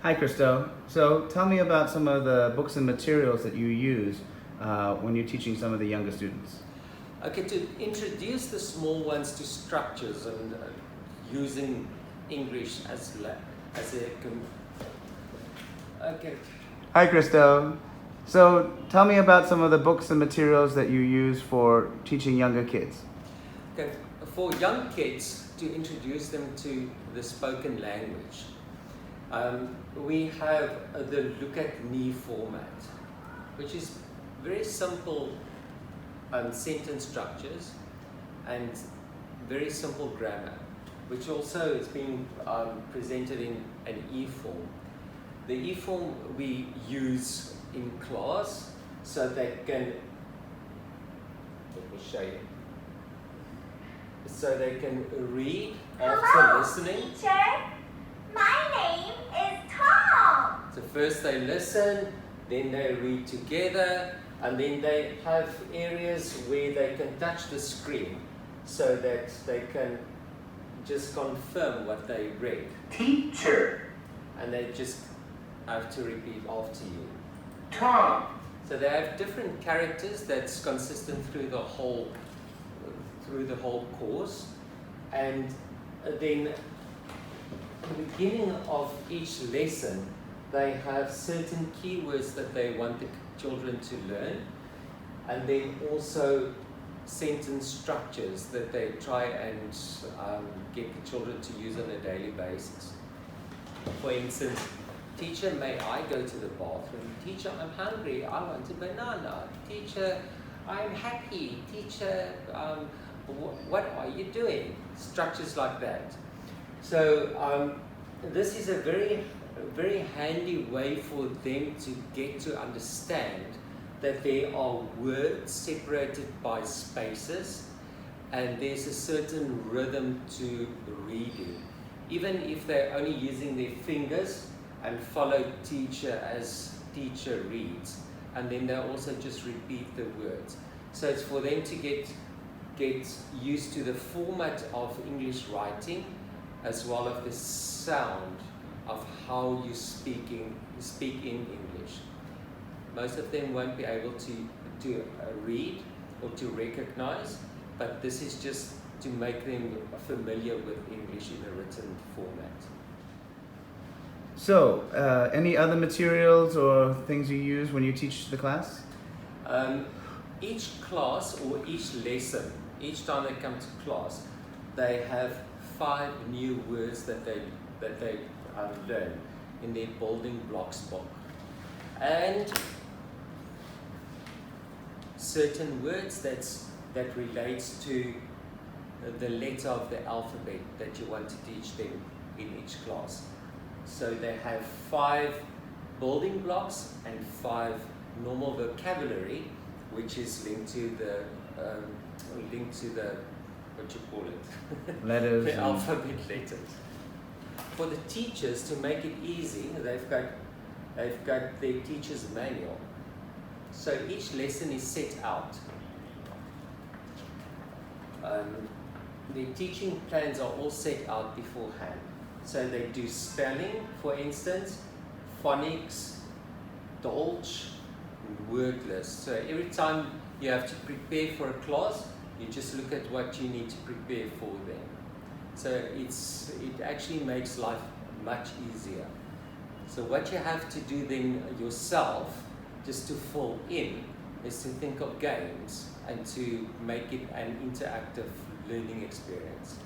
Hi, Christo. So tell me about some of the books and materials that you use when you're teaching some of the younger students. Okay, to introduce the small ones to structures and using English as a okay. Hi, Christo. So tell me about some of the books and materials that you use for teaching younger kids. Okay, for young kids to introduce them to the spoken language, we have the Look at Me format, which is very simple sentence structures and very simple grammar, which also is being presented in an E-form. The E-form we use in class so they can, let me show you, so they can read after Hello, listening. Teacher. My name is Tom. So first they listen, then they read together, and then they have areas where they can touch the screen so that they can just confirm what they read. Teacher. And they just have to repeat after you. Tom. So they have different characters that's consistent through the whole course. And then at the beginning of each lesson, they have certain keywords that they want the children to learn, and then also sentence structures that they try and get the children to use on a daily basis. For instance, teacher, may I go to the bathroom? Teacher, I'm hungry, I want a banana. Teacher, I'm happy. Teacher, what are you doing? Structures like that. So this is a very handy way for them to get to understand that there are words separated by spaces and there's a certain rhythm to reading. Even if they're only using their fingers and follow teacher as teacher reads, and then they also just repeat the words. So it's for them to get used to the format of English writing as well as the sound of how you speak in English. Most of them won't be able to read or to recognize, but this is just to make them familiar with English in a written format. So, any other materials or things you use when you teach the class? Each class or each lesson, each time they come to class, they have 5 new words that they learn in their building blocks book, and certain words that relates to the letter of the alphabet that you want to teach them in each class. So they have 5 building blocks and 5 normal vocabulary, which is linked to the what you call it, Letters. the alphabet letters. For the teachers, to make it easy, they've got their teacher's manual. So each lesson is set out. The teaching plans are all set out beforehand. So they do spelling, for instance, phonics, Dolch, and word list. So every time you have to prepare for a class, you just look at what you need to prepare for them. So it actually makes life much easier. So what you have to do then yourself, just to fill in, is to think of games and to make it an interactive learning experience.